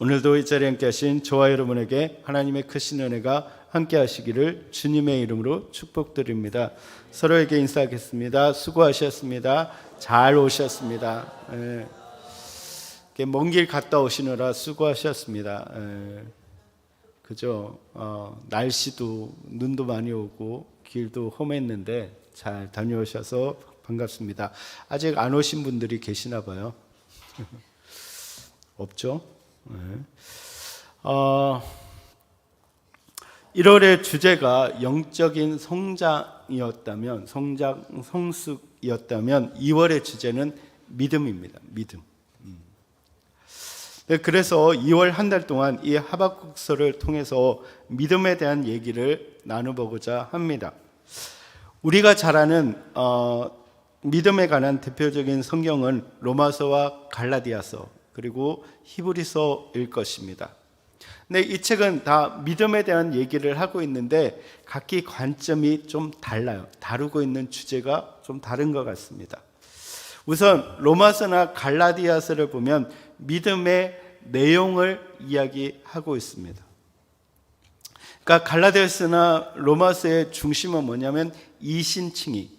오늘도 이 자리에 함께 하신 저와 여러분에게 하나님의 크신 은혜가 함께 하시기를 주님의 이름으로 축복드립니다. 서로에게 인사하겠습니다. 수고하셨습니다. 잘 오셨습니다. 먼 길 갔다 오시느라 수고하셨습니다. 그죠? 날씨도 눈도 많이 오고 길도 험했는데 잘 다녀오셔서 반갑습니다. 아직 안 오신 분들이 계시나 봐요. 없죠? 1월의 주제가 영적인 성장이었다면, 성숙이었다면 2월의 주제는 믿음입니다. 믿음. 그래서 2월 한 달 동안 이 하박국서를 통해서 믿음에 대한 얘기를 나눠보고자 합니다. 우리가 잘 아는 믿음에 관한 대표적인 성경은 로마서와 갈라디아서 그리고 히브리서일 것입니다. 근데 이 책은 다 믿음에 대한 얘기를 하고 있는데 각기 관점이 좀 달라요. 다루고 있는 주제가 좀 다른 것 같습니다. 우선 로마서나 갈라디아서를 보면 믿음의 내용을 이야기하고 있습니다. 그러니까 갈라디아서나 로마서의 중심은 뭐냐면 이신칭의.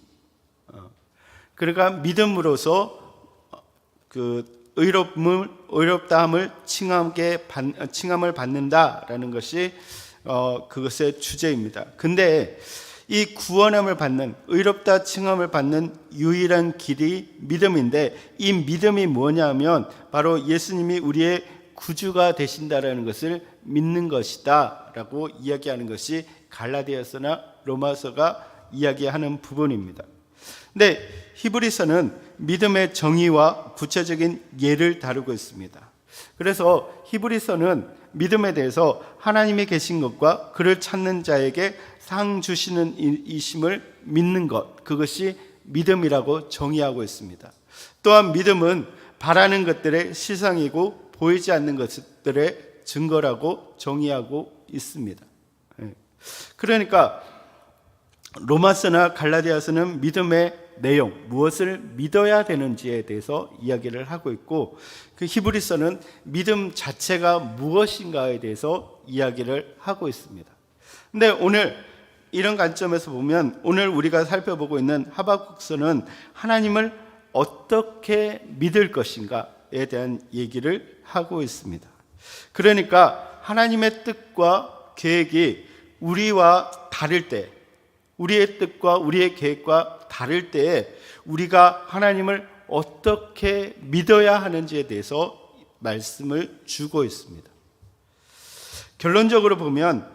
그러니까 믿음으로서 의롭다함을 칭함을 받는다라는 것이 그것의 주제입니다. 근데 이 구원함을 받는, 의롭다 칭함을 받는 유일한 길이 믿음인데, 이 믿음이 뭐냐면 바로 예수님이 우리의 구주가 되신다라는 것을 믿는 것이다 라고 이야기하는 것이 갈라디아서나 로마서가 이야기하는 부분입니다. 근데 히브리서는 믿음의 정의와 구체적인 예를 다루고 있습니다. 그래서 히브리서는 믿음에 대해서 하나님이 계신 것과 그를 찾는 자에게 상 주시는 이심을 믿는 것, 그것이 믿음이라고 정의하고 있습니다. 또한 믿음은 바라는 것들의 실상이고 보이지 않는 것들의 증거라고 정의하고 있습니다. 그러니까 로마서나 갈라디아서는 믿음의 내용, 무엇을 믿어야 되는지에 대해서 이야기를 하고 있고, 그 히브리서는 믿음 자체가 무엇인가에 대해서 이야기를 하고 있습니다. 근데 오늘 이런 관점에서 보면 오늘 우리가 살펴보고 있는 하박국서는 하나님을 어떻게 믿을 것인가에 대한 얘기를 하고 있습니다. 그러니까 하나님의 뜻과 계획이 우리와 다를 때, 우리의 뜻과 우리의 계획과 다를 때에 우리가 하나님을 어떻게 믿어야 하는지에 대해서 말씀을 주고 있습니다. 결론적으로 보면,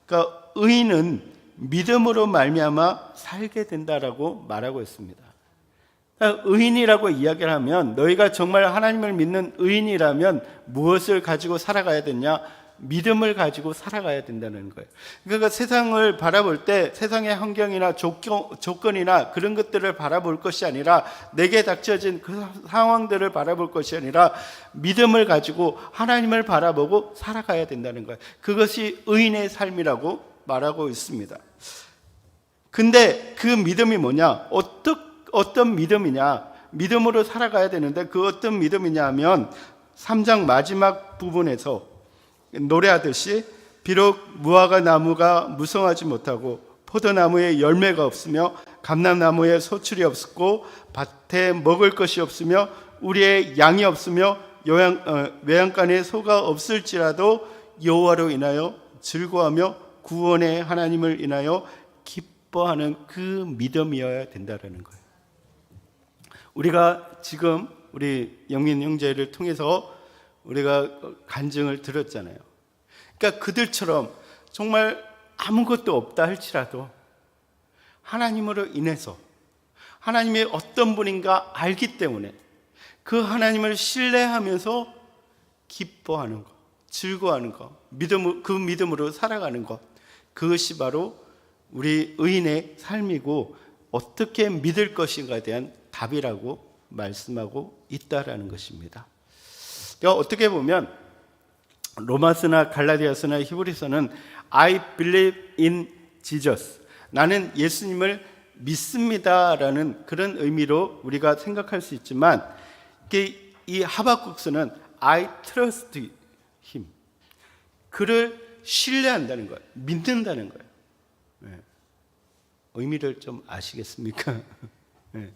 그러니까 의인은 믿음으로 말미암아 살게 된다라고 말하고 있습니다. 그러니까 의인이라고 이야기를 하면, 너희가 정말 하나님을 믿는 의인이라면 무엇을 가지고 살아가야 되냐? 믿음을 가지고 살아가야 된다는 거예요. 그러니까 세상을 바라볼 때 세상의 환경이나 조건이나 그런 것들을 바라볼 것이 아니라, 내게 닥쳐진 그 상황들을 바라볼 것이 아니라 믿음을 가지고 하나님을 바라보고 살아가야 된다는 거예요. 그것이 의인의 삶이라고 말하고 있습니다. 근데 그 믿음이 뭐냐? 어떤 믿음이냐? 믿음으로 살아가야 되는데 그 어떤 믿음이냐 하면 3장 마지막 부분에서 노래하듯이, 비록 무화과 나무가 무성하지 못하고 포도나무에 열매가 없으며 감람나무에 소출이 없고 밭에 먹을 것이 없으며 우리의 양이 없으며 외양간에 소가 없을지라도 여호와로 인하여 즐거워하며 구원의 하나님을 인하여 기뻐하는 그 믿음이어야 된다는 거예요. 우리가 지금 우리 영민 형제를 통해서 우리가 간증을 들었잖아요. 그러니까 그들처럼 정말 아무것도 없다 할지라도 하나님으로 인해서 하나님이 어떤 분인가 알기 때문에 그 하나님을 신뢰하면서 기뻐하는 것, 즐거워하는 것, 그 믿음으로 살아가는 것, 그것이 바로 우리 의인의 삶이고 어떻게 믿을 것인가에 대한 답이라고 말씀하고 있다라는 것입니다. 그러니까 어떻게 보면 로마서나 갈라디아서나 히브리서는 I believe in Jesus, 나는 예수님을 믿습니다라는 그런 의미로 우리가 생각할 수 있지만, 이 하박국서는 I trust 힘. 그를 신뢰한다는 거예요. 믿는다는 거예요. 네. 의미를 좀 아시겠습니까? 네.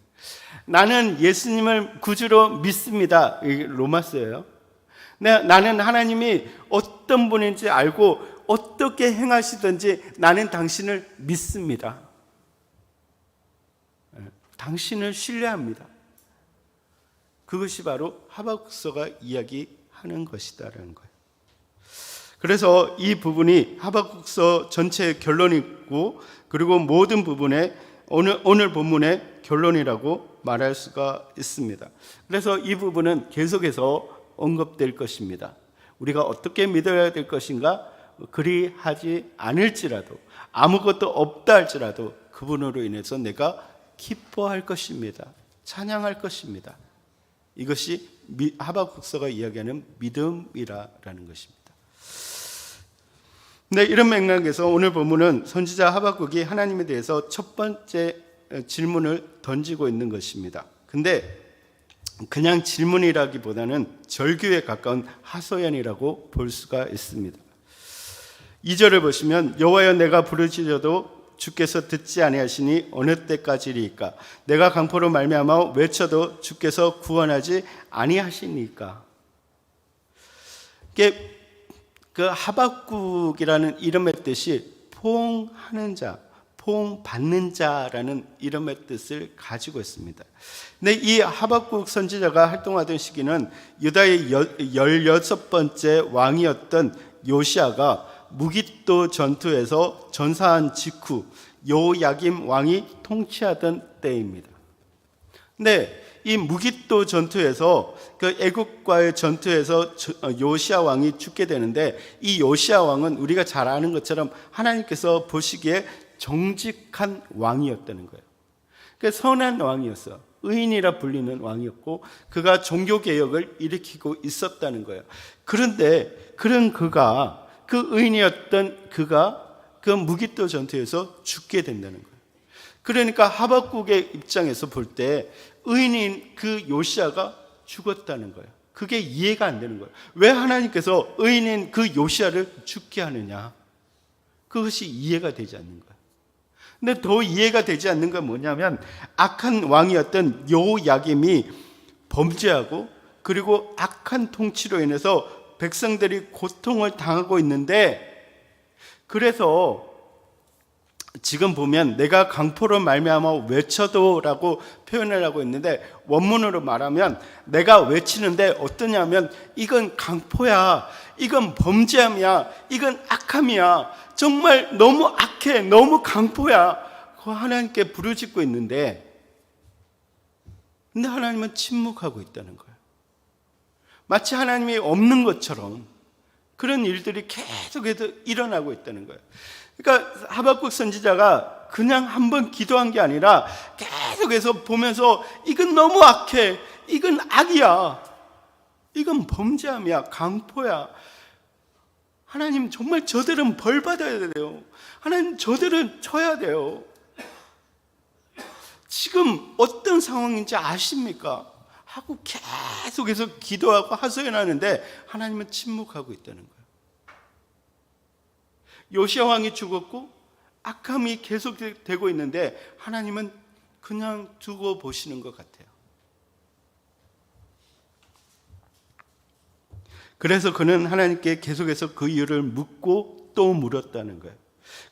나는 예수님을 구주로 믿습니다. 로마서예요. 나는 하나님이 어떤 분인지 알고 어떻게 행하시든지 나는 당신을 믿습니다. 네. 당신을 신뢰합니다. 그것이 바로 하박국서가 이야기하는 것이다라는 거예요. 그래서 이 부분이 하박국서 전체의 결론이고, 그리고 모든 부분의 오늘 본문의 결론이라고 말할 수가 있습니다. 그래서 이 부분은 계속해서 언급될 것입니다. 우리가 어떻게 믿어야 될 것인가? 그리하지 않을지라도, 아무것도 없다 할지라도 그분으로 인해서 내가 기뻐할 것입니다. 찬양할 것입니다. 이것이 하박국서가 이야기하는 믿음이라는 것입니다. 네, 이런 맥락에서 오늘 본문은 선지자 하박국이 하나님에 대해서 첫 번째 질문을 던지고 있는 것입니다. 근데 그냥 질문이라기보다는 절규에 가까운 하소연이라고 볼 수가 있습니다. 2절을 보시면 여호와여 내가 부르짖어도 주께서 듣지 아니하시니 어느 때까지리이까? 내가 강포로 말미암아 외쳐도 주께서 구원하지 아니하시니까? 이게 그 하박국이라는 이름의 뜻이 포옹하는 자, 포옹받는 자라는 이름의 뜻을 가지고 있습니다. 근데 이 하박국 선지자가 활동하던 시기는 유다의 16번째 왕이었던 요시아가 무깃도 전투에서 전사한 직후 요야김 왕이 통치하던 때입니다. 근데 이 무깃도 전투에서 그 애국과의 전투에서 요시아 왕이 죽게 되는데, 이 요시아 왕은 우리가 잘 아는 것처럼 하나님께서 보시기에 정직한 왕이었다는 거예요. 그러니까 선한 왕이었어. 의인이라 불리는 왕이었고 그가 종교개혁을 일으키고 있었다는 거예요. 그런데 그 의인이었던 그가 그 무깃도 전투에서 죽게 된다는 거예요. 그러니까 하박국의 입장에서 볼 때 의인인 그 요시아가 죽었다는 거예요. 그게 이해가 안 되는 거예요. 왜 하나님께서 의인인 그 요시아를 죽게 하느냐? 그것이 이해가 되지 않는 거예요. 근데 더 이해가 되지 않는 건 뭐냐면, 악한 왕이었던 요야김이 범죄하고 그리고 악한 통치로 인해서 백성들이 고통을 당하고 있는데, 그래서 지금 보면 내가 강포로 말미암아 외쳐도라고 표현을 하고 있는데, 원문으로 말하면 내가 외치는데 어떠냐면 이건 강포야, 이건 범죄함이야, 이건 악함이야, 정말 너무 악해, 너무 강포야, 그 하나님께 부르짖고 있는데, 근데 하나님은 침묵하고 있다는 거예요. 마치 하나님이 없는 것처럼 그런 일들이 계속해서 일어나고 있다는 거예요. 그러니까 하박국 선지자가 그냥 한번 기도한 게 아니라 계속해서 보면서 이건 너무 악해, 이건 악이야, 이건 범죄함이야, 강포야, 하나님 정말 저들은 벌 받아야 돼요, 하나님 저들은 쳐야 돼요, 지금 어떤 상황인지 아십니까? 하고 계속해서 기도하고 하소연하는데 하나님은 침묵하고 있다는 거예요. 요시아 왕이 죽었고 악함이 계속되고 있는데 하나님은 그냥 두고 보시는 것 같아요. 그래서 그는 하나님께 계속해서 그 이유를 묻고 또 물었다는 거예요.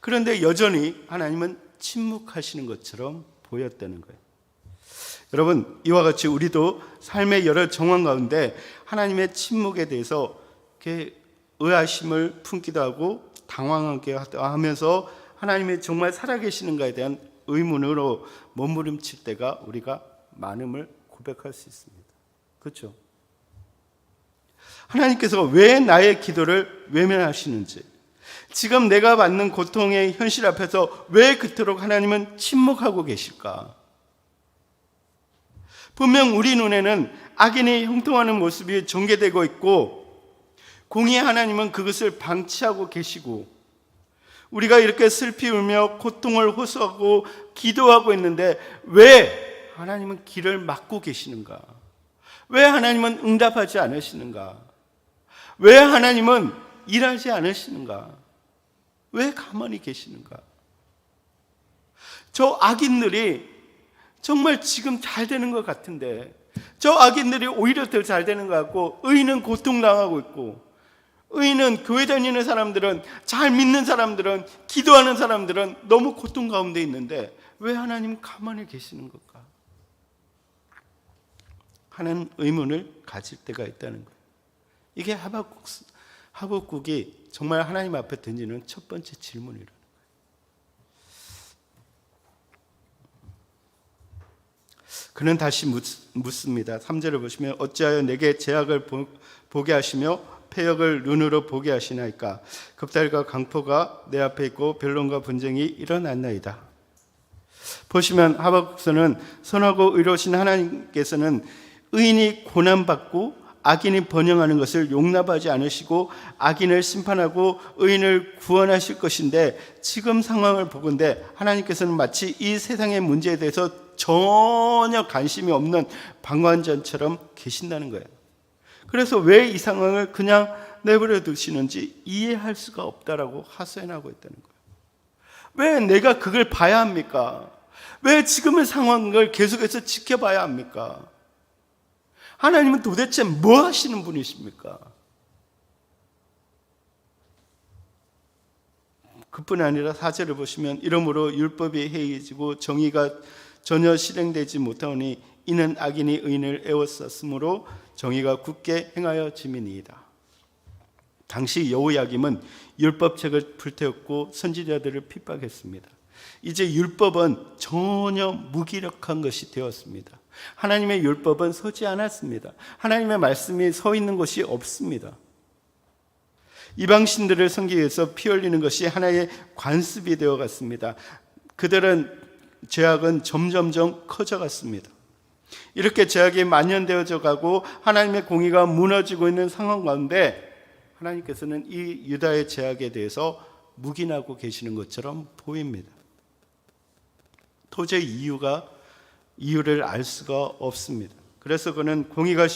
그런데 여전히 하나님은 침묵하시는 것처럼 보였다는 거예요. 여러분, 이와 같이 우리도 삶의 여러 정황 가운데 하나님의 침묵에 대해서 이렇게 의아심을 품기도 하고 당황하게 하면서 하나님이 정말 살아계시는가에 대한 의문으로 몸부림칠 때가 우리가 많음을 고백할 수 있습니다. 그렇죠? 하나님께서 왜 나의 기도를 외면하시는지, 지금 내가 받는 고통의 현실 앞에서 왜 그토록 하나님은 침묵하고 계실까? 분명 우리 눈에는 악인이 형통하는 모습이 전개되고 있고 공의의 하나님은 그것을 방치하고 계시고, 우리가 이렇게 슬피 울며 고통을 호소하고 기도하고 있는데 왜 하나님은 길을 막고 계시는가? 왜 하나님은 응답하지 않으시는가? 왜 하나님은 일하지 않으시는가? 왜 가만히 계시는가? 저 악인들이 정말 지금 잘 되는 것 같은데, 저 악인들이 오히려 더 잘 되는 것 같고, 의인은 고통당하고 있고, 의인은 교회 다니는 사람들은, 잘 믿는 사람들은, 기도하는 사람들은 너무 고통 가운데 있는데 왜 하나님 가만히 계시는 걸까? 하는 의문을 가질 때가 있다는 거예요. 이게 하박국이 정말 하나님 앞에 던지는 첫 번째 질문이라는 거예요. 그는 다시 묻습니다. 3절을 보시면 어찌하여 내게 죄악을 보게 하시며 패역을 눈으로 보게 하시나이까? 급달과 강포가 내 앞에 있고 변론과 분쟁이 일어났나이다. 보시면 하박국서는 선하고 의로우신 하나님께서는 의인이 고난받고 악인이 번영하는 것을 용납하지 않으시고 악인을 심판하고 의인을 구원하실 것인데, 지금 상황을 보건대 하나님께서는 마치 이 세상의 문제에 대해서 전혀 관심이 없는 방관자처럼 계신다는 거예요. 그래서 왜 이 상황을 그냥 내버려 두시는지 이해할 수가 없다라고 하소연하고 있다는 거예요. 왜 내가 그걸 봐야 합니까? 왜 지금의 상황을 계속해서 지켜봐야 합니까? 하나님은 도대체 뭐 하시는 분이십니까? 그뿐 아니라 4절을 보시면 이러므로 율법이 해이해지고 정의가 전혀 실행되지 못하오니 이는 악인이 의인을 애워쌌으므로 정의가 굳게 행하여 짐이니이다. 당시 여호야김은 율법책을 불태웠고 선지자들을 핍박했습니다. 이제 율법은 전혀 무기력한 것이 되었습니다. 하나님의 율법은 서지 않았습니다. 하나님의 말씀이 서 있는 것이 없습니다. 이방신들을 섬기기 위해서 피 흘리는 것이 하나의 관습이 되어갔습니다. 그들은 죄악은 점점점 커져갔습니다. 이렇게 죄악이 만연되어져 가고 하나님의 공의가 무너지고 있는 상황 가운데 하나님께서는 이 유다의 죄악에 대해서 묵인하고 계시는 것처럼 보입니다. 도저히 이유를 알 수가 없습니다. 그래서 그는 공의가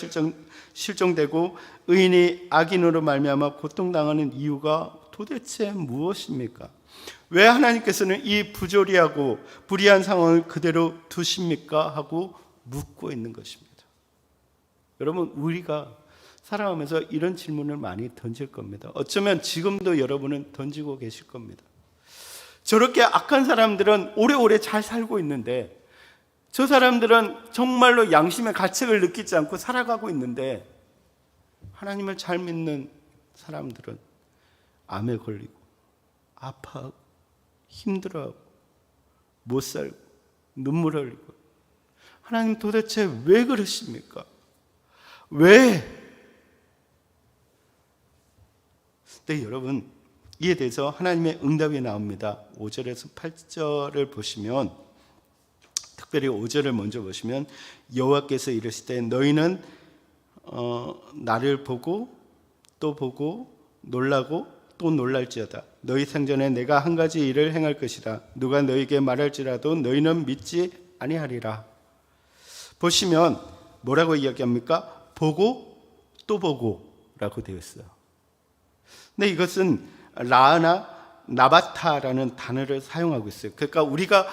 실종되고 의인이 악인으로 말미암아 고통당하는 이유가 도대체 무엇입니까? 왜 하나님께서는 이 부조리하고 불의한 상황을 그대로 두십니까? 하고 묻고 있는 것입니다. 여러분, 우리가 살아가면서 이런 질문을 많이 던질 겁니다. 어쩌면 지금도 여러분은 던지고 계실 겁니다. 저렇게 악한 사람들은 오래오래 잘 살고 있는데, 저 사람들은 정말로 양심의 가책을 느끼지 않고 살아가고 있는데, 하나님을 잘 믿는 사람들은 암에 걸리고 아파하고 힘들어하고 못 살고 눈물 흘리고, 하나님 도대체 왜 그러십니까? 왜? 네, 여러분, 이에 대해서 하나님의 응답이 나옵니다. 5절에서 8절을 보시면, 특별히 5절을 먼저 보시면 여호와께서 이르시되 너희는 나를 보고 또 보고 놀라고 또 놀랄지어다. 너희 생전에 내가 한 가지 일을 행할 것이다. 누가 너희에게 말할지라도 너희는 믿지 아니하리라. 보시면 뭐라고 이야기합니까? 보고 또 보고 라고 되어 있어요. 근데 이것은 라아나 나바타라는 단어를 사용하고 있어요. 그러니까 우리가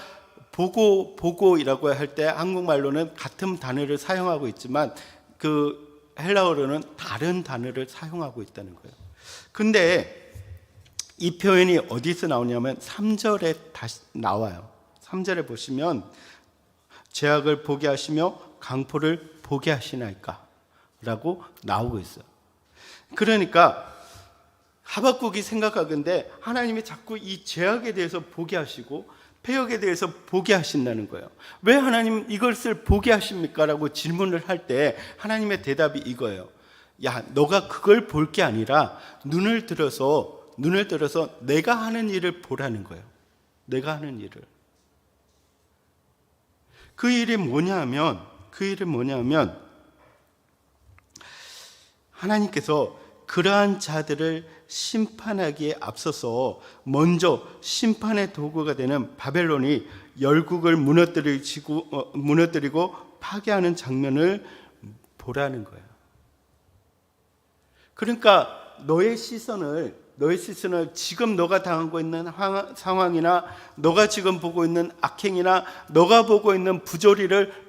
보고이라고 할 때 한국말로는 같은 단어를 사용하고 있지만 그 헬라어로는 다른 단어를 사용하고 있다는 거예요. 근데 이 표현이 어디서 나오냐면 3절에 다시 나와요. 3절에 보시면 죄악을 보게 하시며 강포를 보게 하시나이까 라고 나오고 있어요. 그러니까 하박국이 생각하건대 하나님이 자꾸 이 죄악에 대해서 보게 하시고 패역에 대해서 보게 하신다는 거예요. 왜 하나님 이것을 보게 하십니까? 라고 질문을 할 때 하나님의 대답이 이거예요. 야, 너가 그걸 볼 게 아니라 눈을 들어서 내가 하는 일을 보라는 거예요. 내가 하는 일을. 그 일이 뭐냐면 하나님께서 그러한 자들을 심판하기에 앞서서 먼저 심판의 도구가 되는 바벨론이 열국을 무너뜨리고 파괴하는 장면을 보라는 거예요. 그러니까 너의 시선을 지금 너가 당하고 있는 상황이나 너가 지금 보고 있는 악행이나 너가 보고 있는 부조리를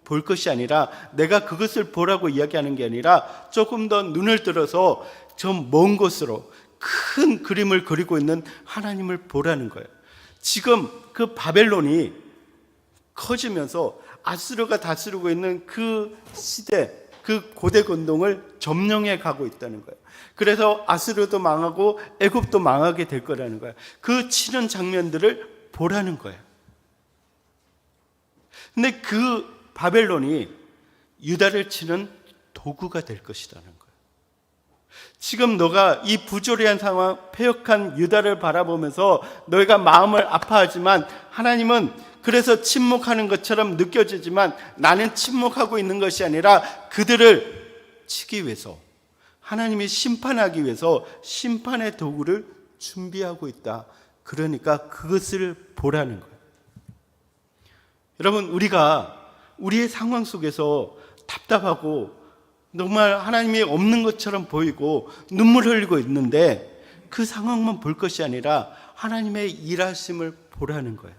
볼 것이 아니라, 내가 그것을 보라고 이야기하는 게 아니라 조금 더 눈을 들어서 좀 먼 곳으로 큰 그림을 그리고 있는 하나님을 보라는 거예요. 지금 그 바벨론이 커지면서 아수르가 다스리고 있는 그 시대, 그 고대 건동을 점령해 가고 있다는 거예요. 그래서 아수르도 망하고 애굽도 망하게 될 거라는 거예요. 그 치는 장면들을 보라는 거예요. 근데 그 바벨론이 유다를 치는 도구가 될 것이라는 거예요. 지금 너가 이 부조리한 상황, 패역한 유다를 바라보면서 너희가 마음을 아파하지만, 하나님은 그래서 침묵하는 것처럼 느껴지지만 나는 침묵하고 있는 것이 아니라 그들을 치기 위해서, 하나님이 심판하기 위해서 심판의 도구를 준비하고 있다. 그러니까 그것을 보라는 거예요. 여러분, 우리가 우리의 상황 속에서 답답하고 정말 하나님이 없는 것처럼 보이고 눈물 흘리고 있는데, 그 상황만 볼 것이 아니라 하나님의 일하심을 보라는 거예요.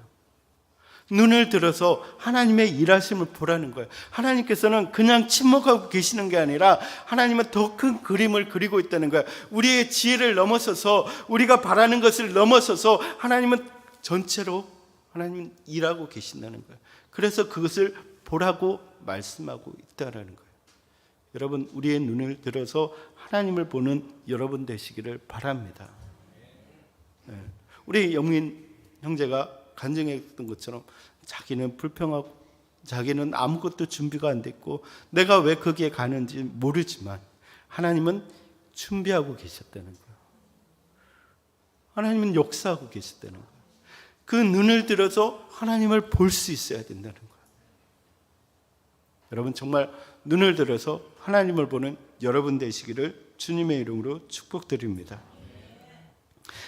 눈을 들어서 하나님의 일하심을 보라는 거예요. 하나님께서는 그냥 침묵하고 계시는 게 아니라 하나님은 더 큰 그림을 그리고 있다는 거예요. 우리의 지혜를 넘어서서, 우리가 바라는 것을 넘어서서 하나님은 전체로 하나님은 일하고 계신다는 거예요. 그래서 그것을 보라고 말씀하고 있다는 거예요. 여러분, 우리의 눈을 들어서 하나님을 보는 여러분 되시기를 바랍니다. 우리 영민 형제가 간증했던 것처럼 자기는 불평하고 자기는 아무것도 준비가 안 됐고 내가 왜 거기에 가는지 모르지만 하나님은 준비하고 계셨다는 거예요. 하나님은 역사하고 계셨다는 거예요. 그 눈을 들어서 하나님을 볼 수 있어야 된다는 거예요. 여러분, 정말 눈을 들어서 하나님을 보는 여러분 되시기를 주님의 이름으로 축복드립니다.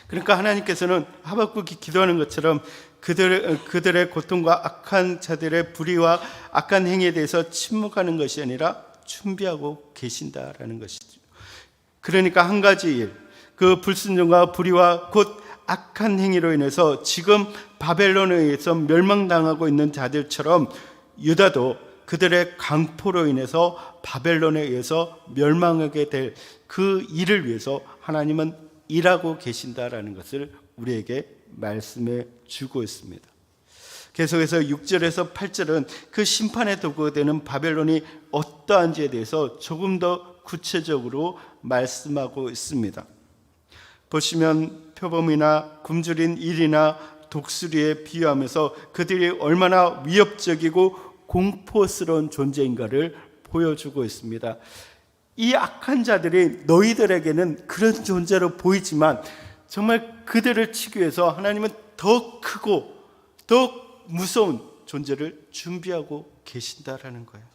그러니까 하나님께서는 하박국이 기도하는 것처럼 그들의 고통과 악한 자들의 불의와 악한 행위에 대해서 침묵하는 것이 아니라 준비하고 계신다라는 것이죠. 그러니까 한 가지 일, 그 불순종과 불의와 곧 악한 행위로 인해서 지금 바벨론에 의해서 멸망당하고 있는 자들처럼 유다도 그들의 강포로 인해서 바벨론에 의해서 멸망하게 될 그 일을 위해서 하나님은 일하고 계신다라는 것을 우리에게 말씀해 주고 있습니다. 계속해서 6절에서 8절은 그 심판의 도구가 되는 바벨론이 어떠한지에 대해서 조금 더 구체적으로 말씀하고 있습니다. 보시면 표범이나 굶주린 일이나 독수리에 비유하면서 그들이 얼마나 위협적이고 공포스러운 존재인가를 보여주고 있습니다. 이 악한 자들이 너희들에게는 그런 존재로 보이지만 정말 그들을 치기 위해서 하나님은 더 크고 더 무서운 존재를 준비하고 계신다라는 거예요.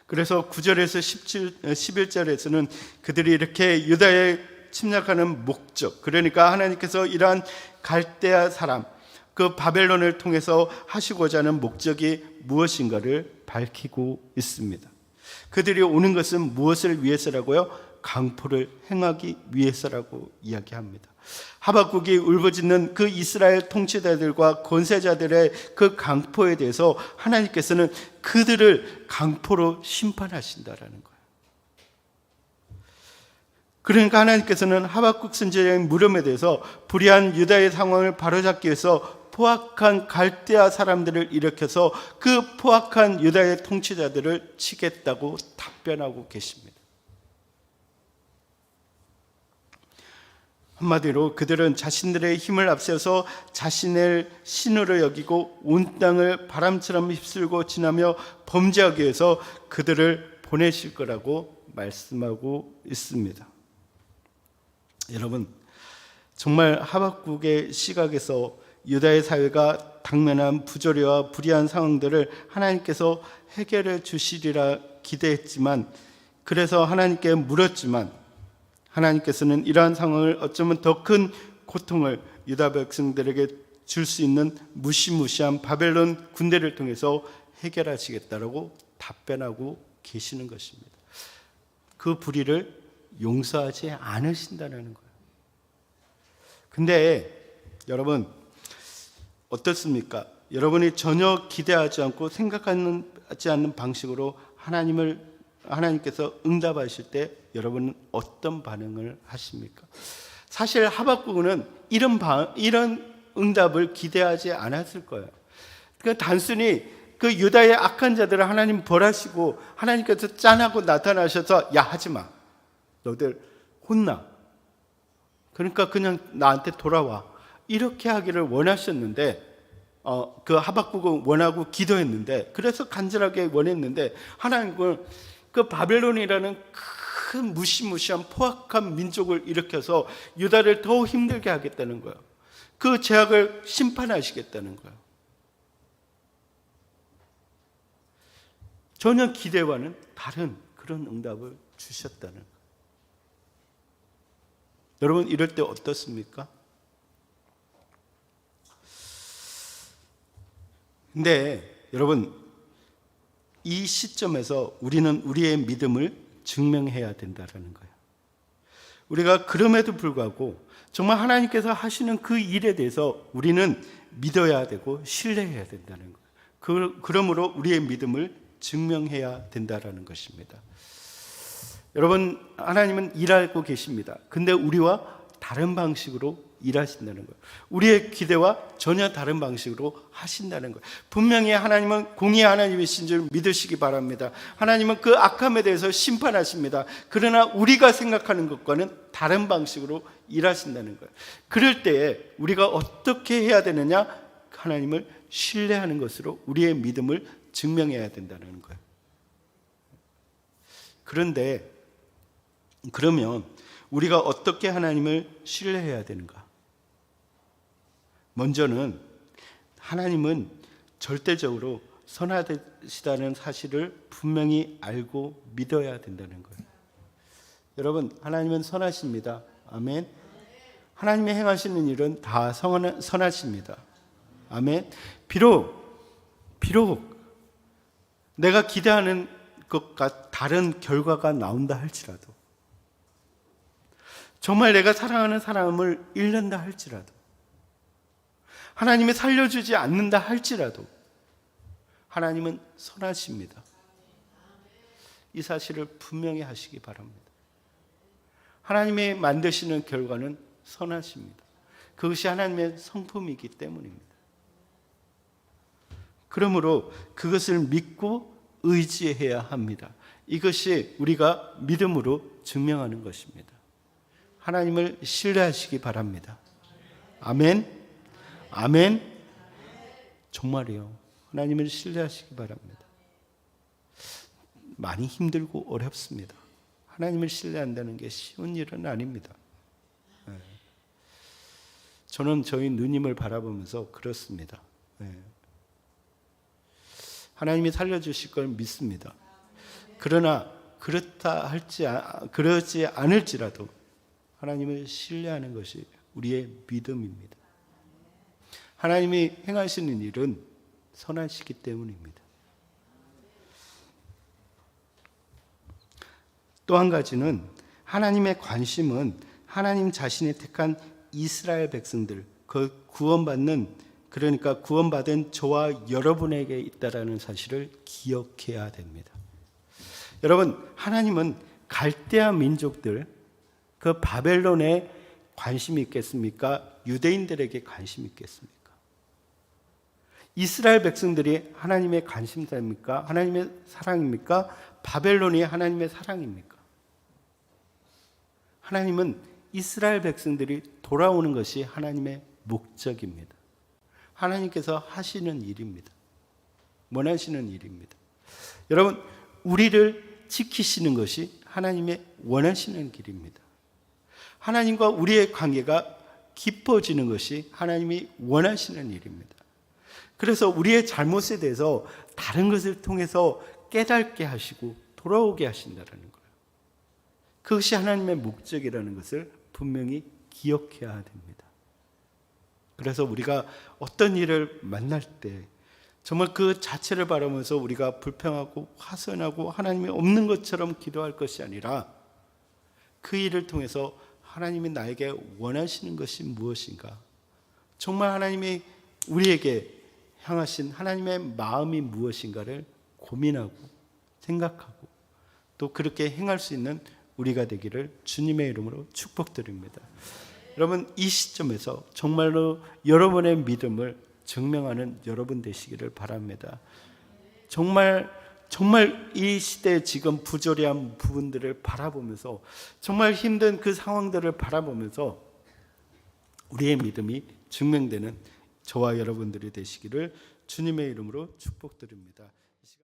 그래서 9절에서 11절에서는 그들이 이렇게 유다에 침략하는 목적, 그러니까 하나님께서 이러한 갈대아 사람, 그 바벨론을 통해서 하시고자 하는 목적이 무엇인가를 밝히고 있습니다. 그들이 오는 것은 무엇을 위해서라고요? 강포를 행하기 위해서라고 이야기합니다. 하박국이 울부짖는 그 이스라엘 통치자들과 권세자들의 그 강포에 대해서 하나님께서는 그들을 강포로 심판하신다라는 거예요. 그러니까 하나님께서는 하박국 선지자의 물음에 대해서 불의한 유다의 상황을 바로잡기 위해서 포악한 갈대아 사람들을 일으켜서 그 포악한 유다의 통치자들을 치겠다고 답변하고 계십니다. 한마디로 그들은 자신들의 힘을 앞세워서 자신을 신으로 여기고 온 땅을 바람처럼 휩쓸고 지나며 범죄하기 위해서 그들을 보내실 거라고 말씀하고 있습니다. 여러분, 정말 하박국의 시각에서 유다의 사회가 당면한 부조리와 불의한 상황들을 하나님께서 해결해 주시리라 기대했지만, 그래서 하나님께 물었지만 하나님께서는 이러한 상황을 어쩌면 더 큰 고통을 유다 백성들에게 줄 수 있는 무시무시한 바벨론 군대를 통해서 해결하시겠다라고 답변하고 계시는 것입니다. 그 불의를 용서하지 않으신다는 거예요. 근데 여러분 어떻습니까? 여러분이 전혀 기대하지 않고 생각하지 않는 방식으로 하나님께서 응답하실 때 여러분은 어떤 반응을 하십니까? 사실 하박국은 이런 응답을 기대하지 않았을 거예요. 그러니까 단순히 그 유다의 악한 자들을 하나님 벌하시고 하나님께서 짠하고 나타나셔서 야 하지마, 너들 혼나, 그러니까 그냥 나한테 돌아와, 이렇게 하기를 원하셨는데 그 하박국은 원하고 기도했는데, 그래서 간절하게 원했는데 하나님은 그 바벨론이라는 큰 무시무시한 포악한 민족을 일으켜서 유다를 더 힘들게 하겠다는 거예요. 그 죄악을 심판하시겠다는 거예요. 전혀 기대와는 다른 그런 응답을 주셨다는 거예요. 여러분 이럴 때 어떻습니까? 근데 여러분 이 시점에서 우리는 우리의 믿음을 증명해야 된다는 거예요. 우리가 그럼에도 불구하고 정말 하나님께서 하시는 그 일에 대해서 우리는 믿어야 되고 신뢰해야 된다는 거예요. 그러므로 우리의 믿음을 증명해야 된다는 것입니다. 여러분 하나님은 일하고 계십니다. 근데 우리와 다른 방식으로 일하신다는 거예요. 우리의 기대와 전혀 다른 방식으로 하신다는 거예요. 분명히 하나님은 공의의 하나님이신 줄 믿으시기 바랍니다. 하나님은 그 악함에 대해서 심판하십니다. 그러나 우리가 생각하는 것과는 다른 방식으로 일하신다는 거예요. 그럴 때에 우리가 어떻게 해야 되느냐? 하나님을 신뢰하는 것으로 우리의 믿음을 증명해야 된다는 거예요. 그런데 그러면 우리가 어떻게 하나님을 신뢰해야 되는가? 먼저는 하나님은 절대적으로 선하시다는 사실을 분명히 알고 믿어야 된다는 거예요. 여러분 하나님은 선하십니다. 아멘. 하나님이 행하시는 일은 다 선하십니다. 아멘. 비록 내가 기대하는 것과 다른 결과가 나온다 할지라도, 정말 내가 사랑하는 사람을 잃는다 할지라도, 하나님이 살려주지 않는다 할지라도 하나님은 선하십니다. 이 사실을 분명히 하시기 바랍니다. 하나님이 만드시는 결과는 선하십니다. 그것이 하나님의 성품이기 때문입니다. 그러므로 그것을 믿고 의지해야 합니다. 이것이 우리가 믿음으로 증명하는 것입니다. 하나님을 신뢰하시기 바랍니다. 아멘. 아멘. 정말이요. 하나님을 신뢰하시기 바랍니다. 많이 힘들고 어렵습니다. 하나님을 신뢰한다는 게 쉬운 일은 아닙니다. 저는 저희 누님을 바라보면서 그렇습니다. 하나님이 살려주실 걸 믿습니다. 그러나 그러지 않을지라도 하나님을 신뢰하는 것이 우리의 믿음입니다. 하나님이 행하시는 일은 선하시기 때문입니다. 또 한 가지는 하나님의 관심은 하나님 자신이 택한 이스라엘 백성들, 그 그러니까 구원받은 저와 여러분에게 있다라는 사실을 기억해야 됩니다. 여러분, 하나님은 갈대아 민족들, 그 바벨론에 관심이 있겠습니까? 유대인들에게 관심이 있겠습니까? 이스라엘 백성들이 하나님의 관심사입니까? 하나님의 사랑입니까? 바벨론이 하나님의 사랑입니까? 하나님은 이스라엘 백성들이 돌아오는 것이 하나님의 목적입니다. 하나님께서 하시는 일입니다. 원하시는 일입니다. 여러분, 우리를 지키시는 것이 하나님의 원하시는 길입니다. 하나님과 우리의 관계가 깊어지는 것이 하나님이 원하시는 일입니다. 그래서 우리의 잘못에 대해서 다른 것을 통해서 깨닫게 하시고 돌아오게 하신다는 거예요. 그것이 하나님의 목적이라는 것을 분명히 기억해야 됩니다. 그래서 우리가 어떤 일을 만날 때 정말 그 자체를 바라면서 우리가 불평하고 화선하고 하나님이 없는 것처럼 기도할 것이 아니라 그 일을 통해서 하나님이 나에게 원하시는 것이 무엇인가, 정말 하나님이 우리에게 향하신 하나님의 마음이 무엇인가를 고민하고 생각하고 또 그렇게 행할 수 있는 우리가 되기를 주님의 이름으로 축복드립니다. 여러분, 이 시점에서 정말로 여러분의 믿음을 증명하는 여러분 되시기를 바랍니다. 정말 이 시대에 지금 부조리한 부분들을 바라보면서, 정말 힘든 그 상황들을 바라보면서 우리의 믿음이 증명되는 저와 여러분들이 되시기를 주님의 이름으로 축복드립니다.